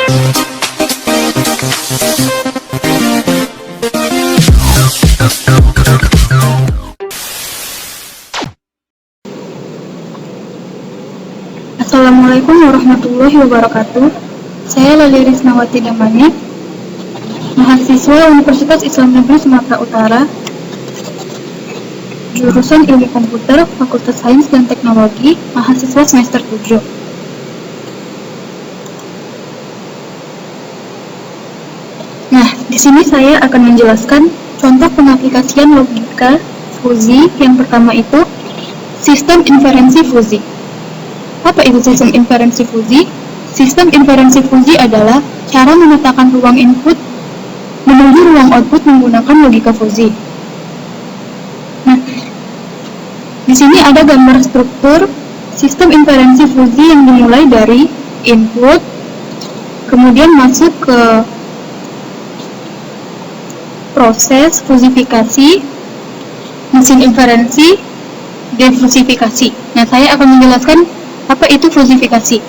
Assalamualaikum warahmatullahi wabarakatuh. Saya Lali Risnawati Damani, mahasiswa Universitas Islam Negeri Sumatera Utara, jurusan Ilmu Komputer, Fakultas Sains dan Teknologi, mahasiswa semester 7. Nah, di sini saya akan menjelaskan contoh pengaplikasian logika fuzi. Yang pertama itu sistem inferensi fuzi. Apa itu sistem inferensi fuzi? Sistem inferensi fuzi adalah cara memetakan ruang input menuju ruang output menggunakan logika fuzi. Nah, di sini ada gambar struktur sistem inferensi fuzi yang dimulai dari input, kemudian masuk ke proses fusifikasi, mesin inferensi, defusifikasi. Nah, saya akan menjelaskan apa itu fusifikasi.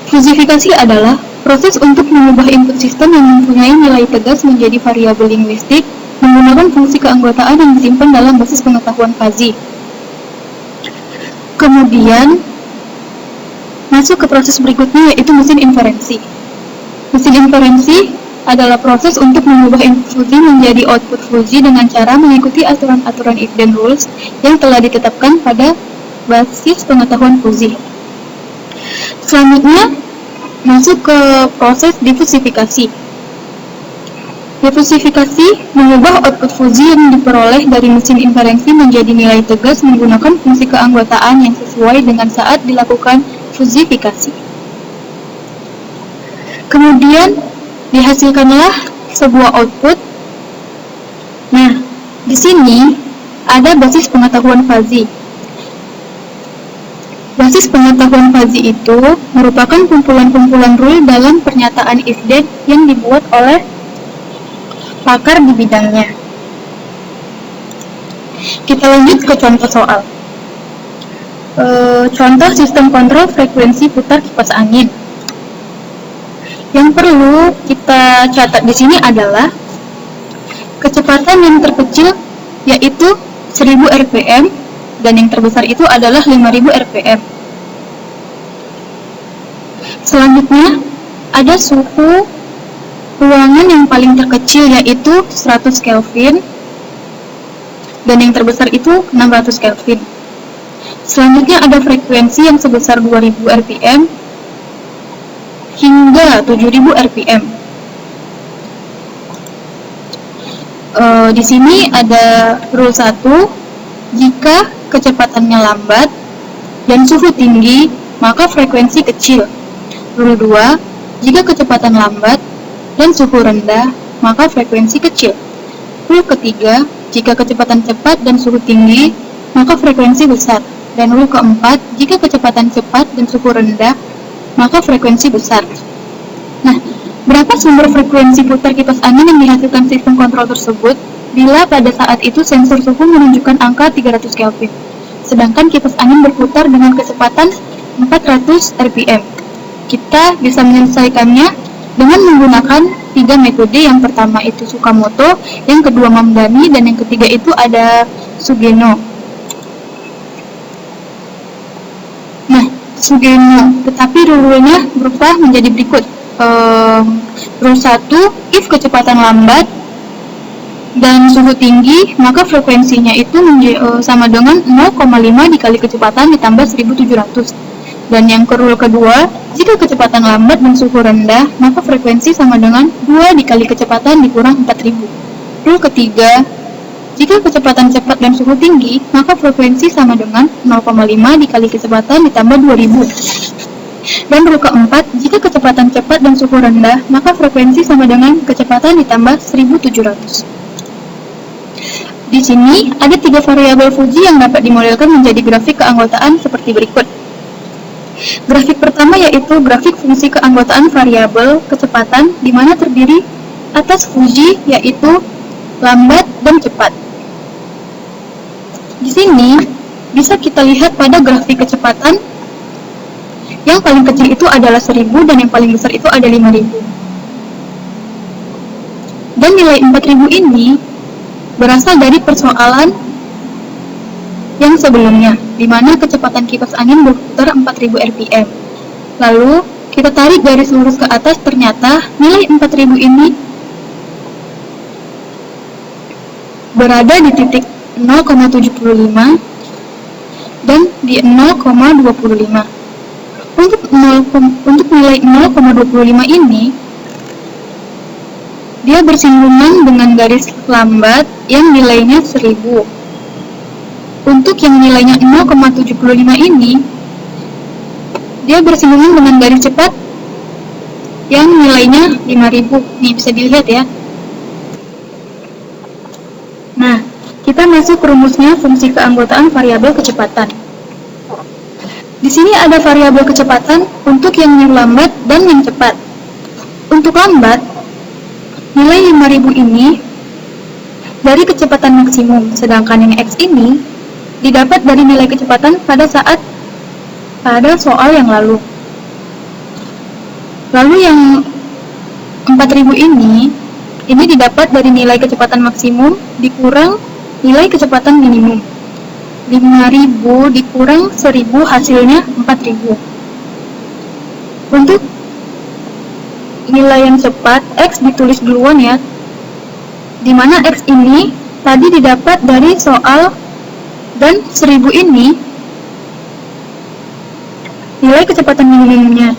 Fusifikasi adalah proses untuk mengubah input sistem yang mempunyai nilai tegas menjadi variabel linguistik menggunakan fungsi keanggotaan yang disimpan dalam basis pengetahuan fuzzy. Kemudian masuk ke proses berikutnya, yaitu mesin inferensi. Mesin inferensi adalah proses untuk mengubah input fuzzy menjadi output fuzzy dengan cara mengikuti aturan-aturan if then rules yang telah ditetapkan pada basis pengetahuan fuzzy. Selanjutnya masuk ke proses difusifikasi. Difusifikasi mengubah output fuzzy yang diperoleh dari mesin inferensi menjadi nilai tegas menggunakan fungsi keanggotaan yang sesuai dengan saat dilakukan fusifikasi. Kemudian dihasilkanlah sebuah output. Nah, di sini ada basis pengetahuan fuzzy. Basis pengetahuan fuzzy itu merupakan kumpulan-kumpulan rule dalam pernyataan if then yang dibuat oleh pakar di bidangnya. Kita lanjut ke contoh soal. Contoh sistem kontrol frekuensi putar kipas angin. Yang perlu kita catat di sini adalah kecepatan yang terkecil yaitu 1000 rpm dan yang terbesar itu adalah 5000 rpm. Selanjutnya ada suhu ruangan yang paling terkecil yaitu 100 Kelvin dan yang terbesar itu 600 Kelvin. Selanjutnya ada frekuensi yang sebesar 2000 rpm hingga 7000 rpm. Di sini ada rule 1, jika kecepatannya lambat dan suhu tinggi, maka frekuensi kecil. Rule 2, jika kecepatan lambat dan suhu rendah, maka frekuensi kecil. Rule ketiga, jika kecepatan cepat dan suhu tinggi, maka frekuensi besar. Dan rule keempat, jika kecepatan cepat dan suhu rendah, maka frekuensi besar. Nah, berapa sumber frekuensi putar kipas angin yang dihasilkan sistem kontrol tersebut bila pada saat itu sensor suhu menunjukkan angka 300 Kelvin, sedangkan kipas angin berputar dengan kecepatan 400 rpm. Kita bisa menyelesaikannya dengan menggunakan 3 metode. Yang pertama itu Tsukamoto, yang kedua Mamdani, dan yang ketiga itu ada Sugeno. Nah, Sugeno, tetapi rule-nya berubah menjadi berikut. Rule 1, if kecepatan lambat dan suhu tinggi, maka frekuensinya itu sama dengan 0,5 dikali kecepatan ditambah 1700. Dan yang rule kedua, jika kecepatan lambat dan suhu rendah, maka frekuensi sama dengan 2 dikali kecepatan dikurang 4000. Rule ketiga, jika kecepatan cepat dan suhu tinggi, maka frekuensi sama dengan 0,5 dikali kecepatan ditambah 2000. Dan rule keempat, jika kecepatan cepat dan suhu rendah, maka frekuensi sama dengan kecepatan ditambah 1700. Di sini ada 3 variabel Fuji yang dapat dimodelkan menjadi grafik keanggotaan seperti berikut. Grafik pertama yaitu grafik fungsi keanggotaan variabel kecepatan, di mana terdiri atas Fuji yaitu lambat dan cepat. Di sini bisa kita lihat pada grafik kecepatan, yang paling kecil itu adalah 1000 dan yang paling besar itu ada 5000. Dan nilai 4000 ini berasal dari persoalan yang sebelumnya, di mana kecepatan kipas angin berputar 4000 rpm. Lalu, kita tarik garis lurus ke atas, ternyata nilai 4000 ini berada di titik 0,75 dan di 0,25. Untuk nilai 0,25 ini, dia bersinggungan dengan garis lambat yang nilainya 1000. Untuk yang nilainya 0,75 ini, dia bersinggungan dengan garis cepat yang nilainya 5000. Nih, bisa dilihat ya. Nah, kita masuk ke rumusnya fungsi keanggotaan variabel kecepatan. Di sini ada variabel kecepatan untuk yang lambat dan yang cepat. Untuk lambat, nilai 5000 ini dari kecepatan maksimum, sedangkan yang X ini didapat dari nilai kecepatan pada soal yang lalu. Lalu yang 4000 ini didapat dari nilai kecepatan maksimum dikurang nilai kecepatan minimum. 5000 dikurang 1000 hasilnya 4000. Untuk nilai yang cepat, X ditulis duluan ya, dimana X ini tadi didapat dari soal, dan 1000 ini nilai kecepatan minimumnya,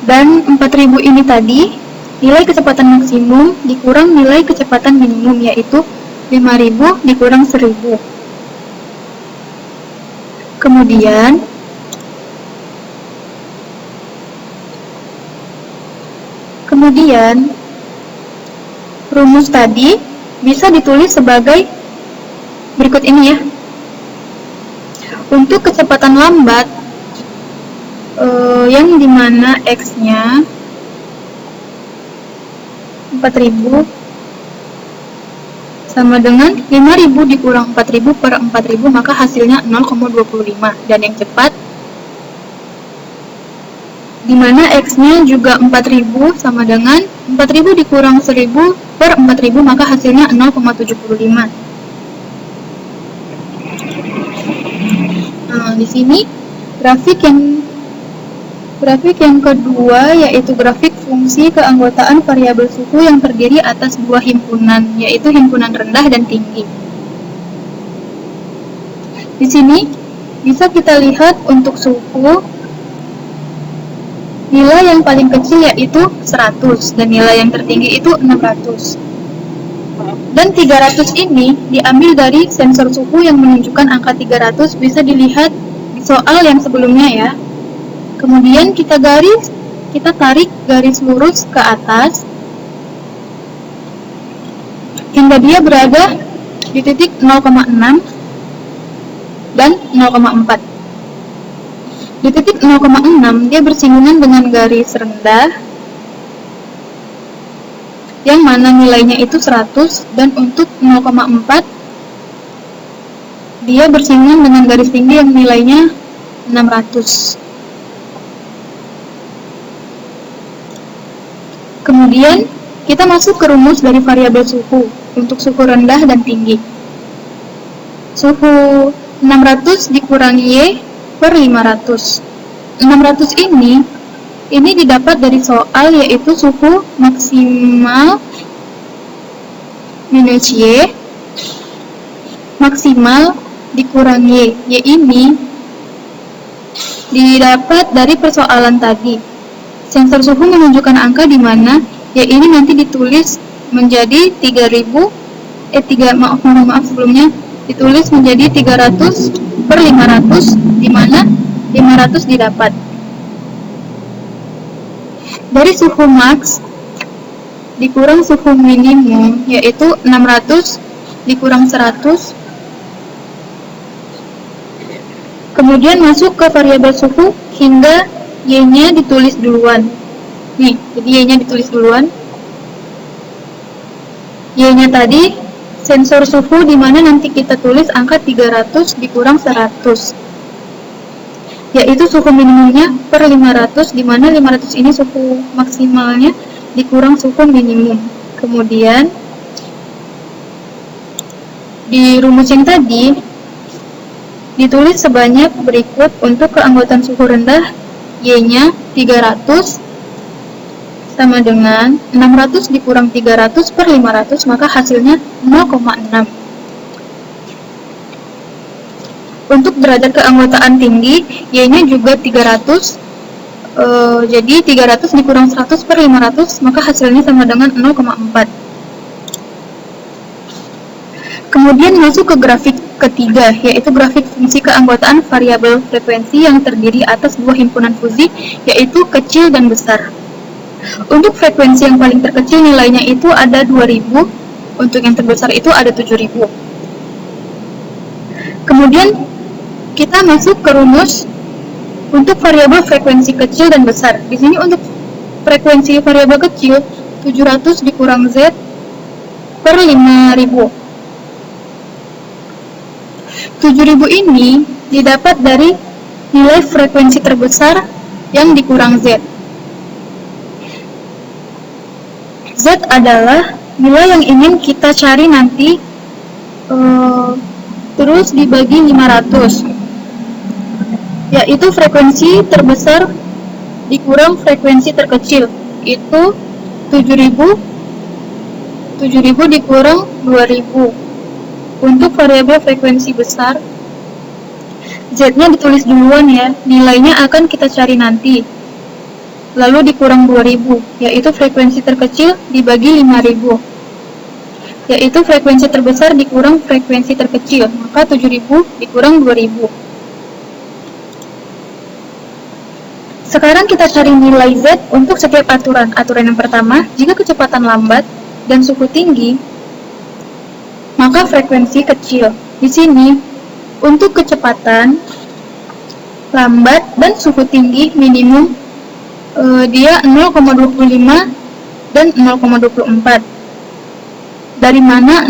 dan 4000 ini tadi nilai kecepatan maksimum dikurang nilai kecepatan minimum, yaitu 5000 dikurang 1000. Kemudian rumus tadi bisa ditulis sebagai berikut ini ya. Untuk kecepatan lambat yang dimana X-nya 4000 sama dengan 5000 dikurang 4000 per 4000, maka hasilnya 0,25. Dan yang cepat, dimana X-nya juga 4000 sama dengan 4000 dikurang 1000 per 4000, maka hasilnya 0,75. Nah, di sini grafik yang kedua yaitu grafik fungsi keanggotaan variabel suhu yang terdiri atas dua himpunan, yaitu himpunan rendah dan tinggi. Di sini bisa kita lihat untuk suhu, nilai yang paling kecil yaitu 100 dan nilai yang tertinggi itu 600. Dan 300 ini diambil dari sensor suhu yang menunjukkan angka 300, bisa dilihat di soal yang sebelumnya ya. Kemudian kita tarik garis lurus ke atas hingga dia berada di titik 0,6 dan 0,4. Di titik 0,6 dia bersinggungan dengan garis rendah yang mana nilainya itu 100, dan untuk 0,4 dia bersinggungan dengan garis tinggi yang nilainya 600. Kemudian kita masuk ke rumus dari variabel suhu untuk suhu rendah dan tinggi. Suhu 600 dikurangi Y per 500. 600 ini didapat dari soal, yaitu suhu maksimal minus Y maksimal dikurangi Y ini didapat dari persoalan tadi. Sensor suhu menunjukkan angka di mana Y ini nanti ditulis menjadi 300 sebelumnya ditulis menjadi 300 per 500, di mana 500 didapat. Dari suhu max dikurang suhu minimum, yaitu 600 dikurang 100. Kemudian masuk ke variabel suhu hingga Y-nya ditulis duluan. Nih, jadi Y-nya ditulis duluan. Y-nya tadi sensor suhu di mana nanti kita tulis angka 300 dikurang 100. Yaitu suhu minimumnya per 500, di mana 500 ini suhu maksimalnya dikurang suhu minimum. Kemudian di rumus yang tadi ditulis sebanyak berikut untuk keanggotaan suhu rendah, Y-nya 300 sama dengan 600 dikurang 300 per 500, maka hasilnya 0,6. Untuk derajat keanggotaan tinggi, Y-nya juga 300, jadi 300 dikurang 100 per 500, maka hasilnya sama dengan 0,4. Kemudian masuk ke grafik ketiga, yaitu grafik fungsi keanggotaan variabel frekuensi yang terdiri atas dua himpunan fuzzy, yaitu kecil dan besar. Untuk frekuensi yang paling terkecil nilainya itu ada 2000, untuk yang terbesar itu ada 7000. Kemudian kita masuk ke rumus untuk variabel frekuensi kecil dan besar. Di sini untuk frekuensi variabel kecil 700 dikurang Z per 5000. 7000 ini didapat dari nilai frekuensi terbesar yang dikurang Z. Z adalah nilai yang ingin kita cari nanti, terus dibagi 500, yaitu frekuensi terbesar dikurang frekuensi terkecil, itu 7000 dikurang 2000. Untuk variabel frekuensi besar, Z-nya ditulis duluan ya, nilainya akan kita cari nanti, lalu dikurang 2000, yaitu frekuensi terkecil dibagi 5000, yaitu frekuensi terbesar dikurang frekuensi terkecil, maka 7000 dikurang 2000. Sekarang kita cari nilai Z untuk setiap aturan. Aturan yang pertama, jika kecepatan lambat dan suhu tinggi, maka frekuensi kecil. Di sini, untuk kecepatan lambat dan suhu tinggi minimum, dia 0,25 dan 0,24. Dari mana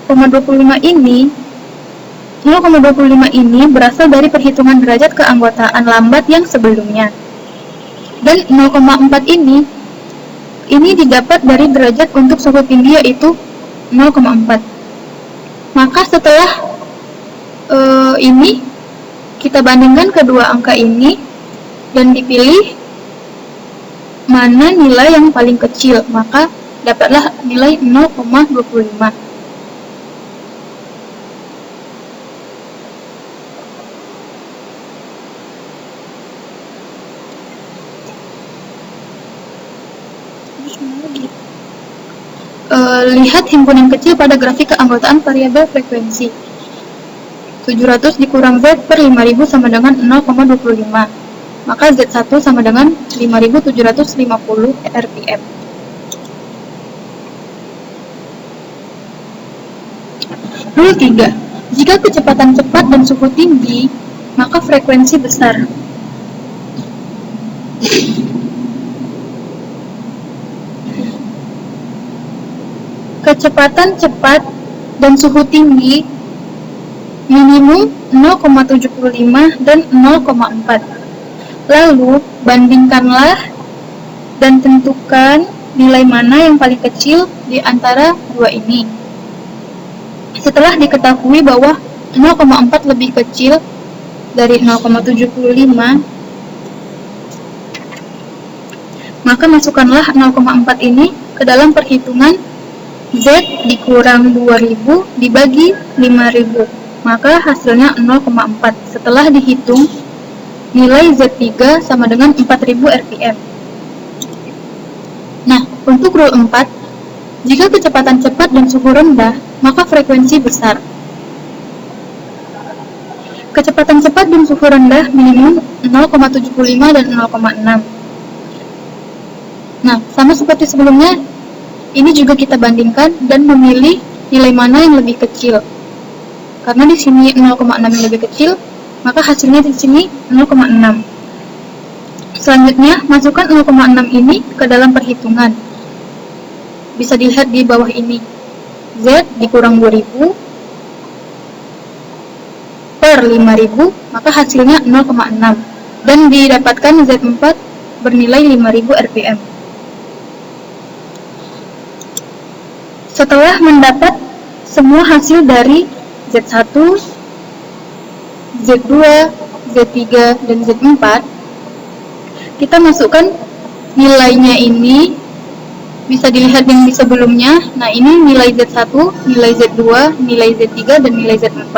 0,25 ini? 0,25 ini berasal dari perhitungan derajat keanggotaan lambat yang sebelumnya. Dan 0,4 ini didapat dari derajat untuk suhu tinggi, yaitu 0,4. Maka setelah ini kita bandingkan kedua angka ini dan dipilih mana nilai yang paling kecil, maka dapatlah nilai 0,25. Lihat himpunan kecil pada grafik keanggotaan variabel frekuensi. 700 dikurang Z per 5000 sama dengan 0,25. Maka Z1 sama dengan 5750 rpm. Rule 3. Jika kecepatan cepat dan suhu tinggi, maka frekuensi besar. Kecepatan cepat dan suhu tinggi minimum 0,75 dan 0,4. Lalu, bandingkanlah dan tentukan nilai mana yang paling kecil di antara dua ini. Setelah diketahui bahwa 0,4 lebih kecil dari 0,75, maka masukkanlah 0,4 ini ke dalam perhitungan Z dikurang 2000 dibagi 5000, maka hasilnya 0,4. Setelah dihitung, nilai Z3 sama dengan 4000 rpm. Nah, untuk rule 4, jika kecepatan cepat dan suhu rendah, maka frekuensi besar. Kecepatan cepat dan suhu rendah minimum 0,75 dan 0,6. Nah, sama seperti sebelumnya, ini juga kita bandingkan dan memilih nilai mana yang lebih kecil. Karena di sini 0,6 yang lebih kecil, maka hasilnya di sini 0,6. Selanjutnya, masukkan 0,6 ini ke dalam perhitungan. Bisa dilihat di bawah ini. Z dikurang 2000 per 5000, maka hasilnya 0,6. Dan didapatkan Z4 bernilai 5000 rpm. Setelah mendapat semua hasil dari Z1, Z2, Z3, dan Z4, kita masukkan nilainya ini, bisa dilihat yang di sebelumnya. Nah, ini nilai Z1, nilai Z2, nilai Z3, dan nilai Z4.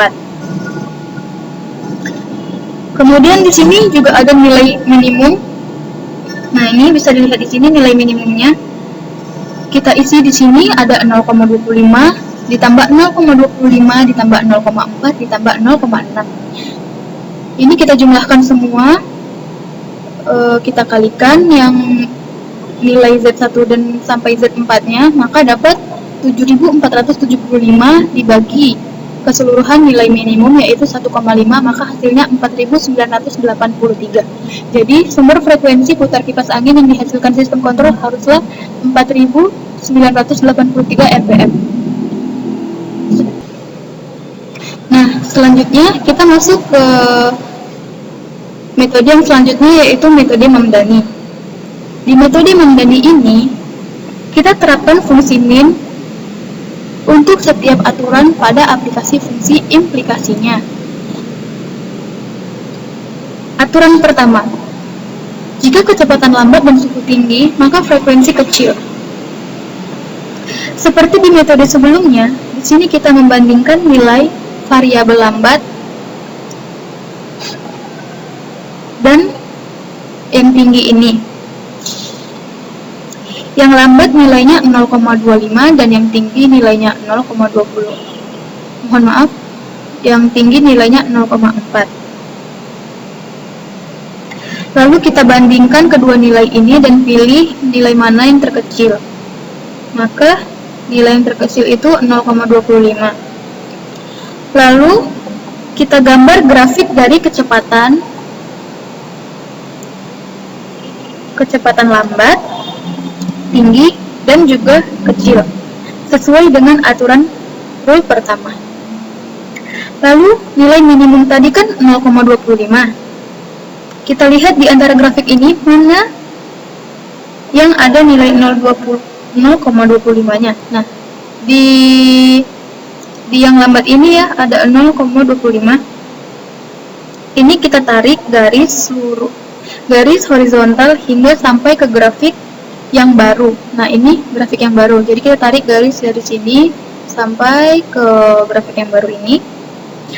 Kemudian di sini juga ada nilai minimum. Nah, ini bisa dilihat di sini nilai minimumnya. Kita isi di sini ada 0,25 ditambah 0,25 ditambah 0,4 ditambah 0,6. Ini kita jumlahkan semua, kita kalikan yang nilai Z1 dan sampai Z4-nya, maka dapat 7.475 dibagi keseluruhan nilai minimum yaitu 1,5, maka hasilnya 4.983. Jadi sumber frekuensi putar kipas angin yang dihasilkan sistem kontrol haruslah 4.983 RPM. Nah, selanjutnya kita masuk ke metode yang selanjutnya, yaitu metode Mamdani. Di metode Mamdani ini, kita terapkan fungsi min untuk setiap aturan pada aplikasi fungsi implikasinya. Aturan pertama, jika kecepatan lambat dan suhu tinggi, maka frekuensi kecil. Seperti di metode sebelumnya, di sini kita membandingkan nilai variabel lambat dan yang tinggi ini. Yang lambat nilainya 0,25 dan yang tinggi nilainya 0,20. Mohon maaf, yang tinggi nilainya 0,4. Lalu kita bandingkan kedua nilai ini dan pilih nilai mana yang terkecil. Maka nilai yang terkecil itu 0,25. Lalu kita gambar grafik dari kecepatan lambat, tinggi, dan juga kecil, sesuai dengan aturan rule pertama. Lalu nilai minimum tadi kan 0,25. Kita lihat di antara grafik ini mana yang ada nilai 0,25-nya. Nah, di yang lambat ini ya ada 0,25. Ini kita tarik garis horizontal hingga sampai ke grafik yang baru. Nah, ini grafik yang baru. Jadi kita tarik garis dari sini sampai ke grafik yang baru ini,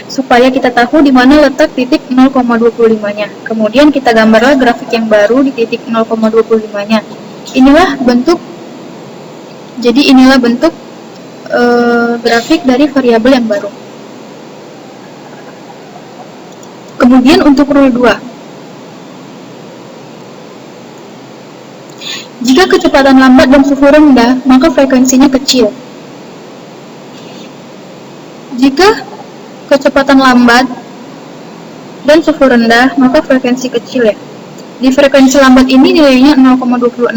supaya kita tahu di mana letak titik 0,25-nya. Kemudian kita gambarlah grafik yang baru di titik 0,25-nya. Inilah bentuk grafik dari variabel yang baru. Kemudian untuk rule 2. Jika kecepatan lambat dan suhu rendah, maka frekuensinya kecil. Jika kecepatan lambat dan suhu rendah, maka frekuensi kecil ya. Di frekuensi lambat ini nilainya 0,26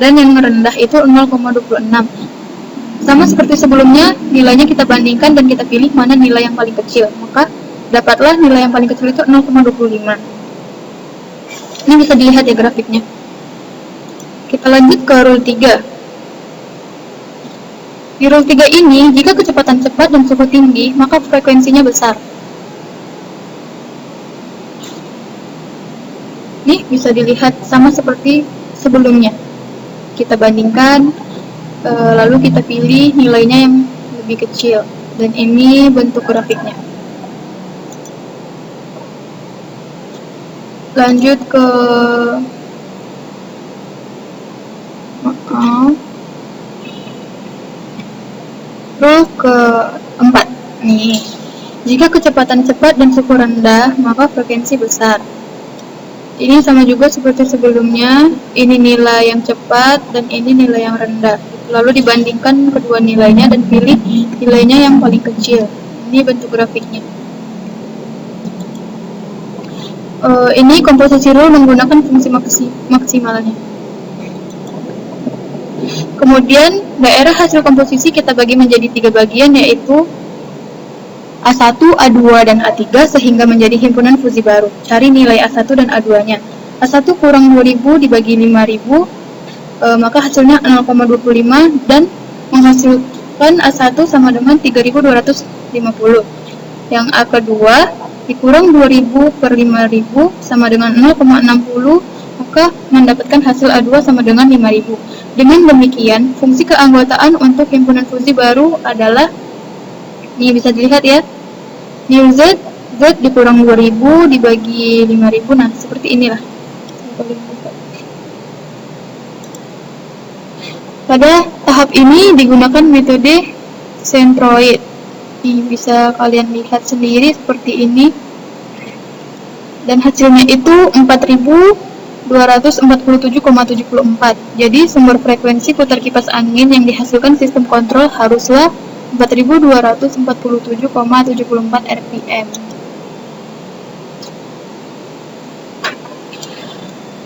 dan yang rendah itu 0,26. Sama seperti sebelumnya, nilainya kita bandingkan dan kita pilih mana nilai yang paling kecil. Maka dapatlah nilai yang paling kecil itu 0,25. Ini bisa dilihat ya grafiknya. Kita lanjut ke rule 3. Di rule 3 ini, jika kecepatan cepat dan suhu tinggi, maka frekuensinya besar. Ini bisa dilihat sama seperti sebelumnya. Kita bandingkan, lalu kita pilih nilainya yang lebih kecil. Dan ini bentuk grafiknya. Lanjut ke rule keempat nih. Jika kecepatan cepat dan suhu rendah, maka frekuensi besar. Ini sama juga seperti sebelumnya, ini nilai yang cepat dan ini nilai yang rendah. Lalu dibandingkan kedua nilainya dan pilih nilainya yang paling kecil. Ini bentuk grafiknya. Ini komposisi rule menggunakan fungsi maksimalnya. Kemudian daerah hasil komposisi kita bagi menjadi 3 bagian, yaitu A1, A2, dan A3 sehingga menjadi himpunan fusi baru. Cari nilai A1 dan A2-nya. A1 kurang 2000 dibagi 5000, maka hasilnya 0,25 dan kan A1 sama dengan 3250. Yang A kedua dikurang 2000 per 5000 sama dengan 0,60, maka mendapatkan hasil A2 sama dengan 5000. Dengan demikian, fungsi keanggotaan untuk himpunan fungsi baru adalah, ini bisa dilihat ya, new Z, Z dikurang 2000 dibagi 5000, nah seperti inilah. Pada tahap ini digunakan metode centroid. Ini bisa kalian lihat sendiri seperti ini. Dan hasilnya itu 4247,74. Jadi sumber frekuensi putar kipas angin yang dihasilkan sistem kontrol haruslah 4247,74 rpm.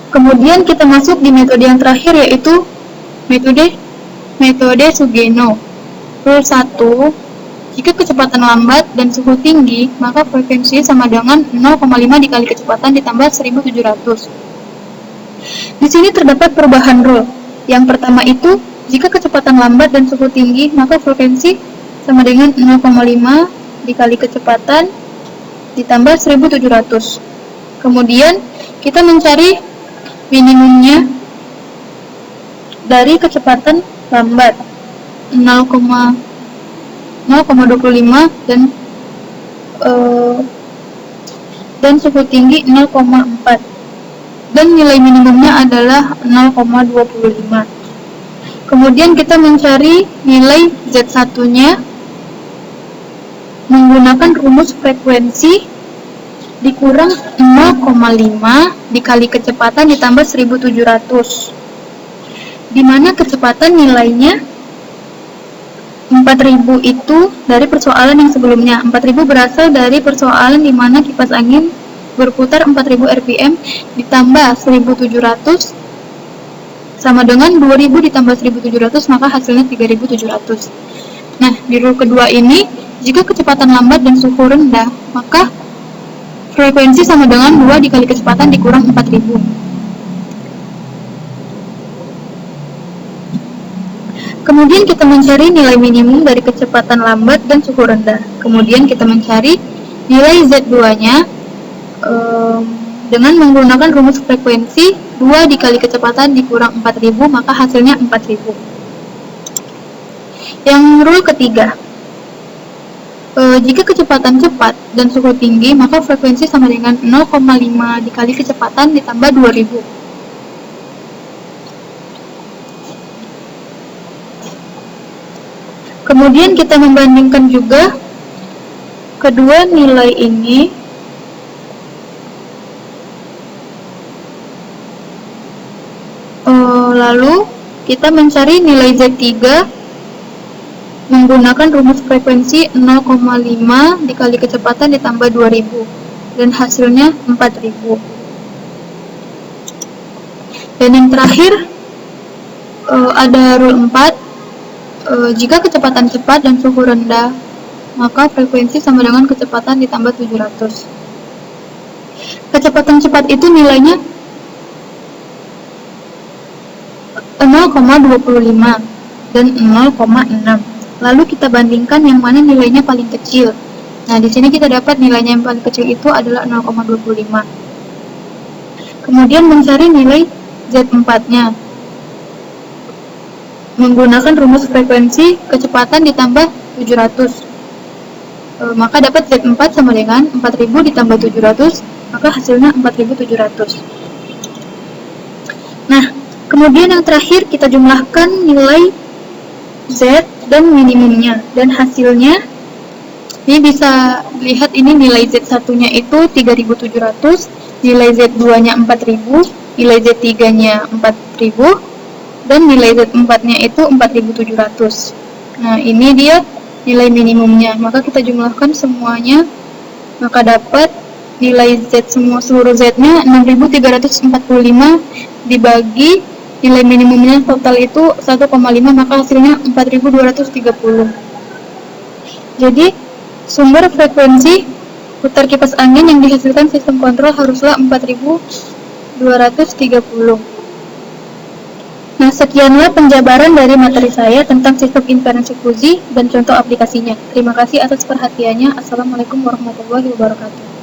Kemudian kita masuk di metode yang terakhir, yaitu metode Sugeno. Rule 1, jika kecepatan lambat dan suhu tinggi, maka frekuensi sama dengan 0,5 dikali kecepatan ditambah 1700. Di sini terdapat perubahan rule. Yang pertama itu, jika kecepatan lambat dan suhu tinggi, maka frekuensi sama dengan 0,5 dikali kecepatan ditambah 1700. Kemudian kita mencari minimumnya dari kecepatan lambat 0,25 dan suhu tinggi 0,4, dan nilai minimumnya adalah 0,25. Kemudian kita mencari nilai Z1-nya menggunakan rumus frekuensi dikurang 0,5 dikali kecepatan ditambah 1700, di mana kecepatan nilainya 4000 itu dari persoalan yang sebelumnya. 4000 berasal dari persoalan di mana kipas angin berputar 4000 rpm ditambah 1700 sama dengan 2000 ditambah 1700, maka hasilnya 3700. Nah, di rule kedua ini, jika kecepatan lambat dan suhu rendah, maka frekuensi sama dengan 2 dikali kecepatan dikurang 4000. Kemudian kita mencari nilai minimum dari kecepatan lambat dan suhu rendah. Kemudian kita mencari nilai Z2-nya dengan menggunakan rumus frekuensi 2 dikali kecepatan dikurang 4000, maka hasilnya 4000. Yang rule ketiga, jika kecepatan cepat dan suhu tinggi, maka frekuensi sama dengan 0,5 dikali kecepatan ditambah 2000. Kemudian kita membandingkan juga kedua nilai ini. Lalu kita mencari nilai Z3 menggunakan rumus frekuensi 0,5 dikali kecepatan ditambah 2000, dan hasilnya 4000. Dan yang terakhir ada rule 4. Jika kecepatan cepat dan suhu rendah, maka frekuensi sama dengan kecepatan ditambah 700. Kecepatan cepat itu nilainya 0,25 dan 0,6. Lalu kita bandingkan yang mana nilainya paling kecil. Nah, di sini kita dapat nilainya yang paling kecil itu adalah 0,25. Kemudian mencari nilai Z4-nya menggunakan rumus frekuensi kecepatan ditambah 700. Maka dapat Z4 sama dengan 4000 ditambah 700, maka hasilnya 4700. Nah, kemudian yang terakhir kita jumlahkan nilai Z dan minimumnya, dan hasilnya ini bisa lihat, ini nilai Z1-nya itu 3700, nilai Z2-nya 4000, nilai Z3-nya 4000, dan nilai Z4-nya itu 4700. Nah, ini dia nilai minimumnya. Maka kita jumlahkan semuanya, maka dapat nilai Z seluruh Z-nya 6345 dibagi nilai minimumnya total itu 1,5, maka hasilnya 4230. Jadi, sumber frekuensi putar kipas angin yang dihasilkan sistem kontrol haruslah 4230. Nah, sekianlah penjabaran dari materi saya tentang sistem inferensi fuzi dan contoh aplikasinya. Terima kasih atas perhatiannya. Assalamualaikum warahmatullahi wabarakatuh.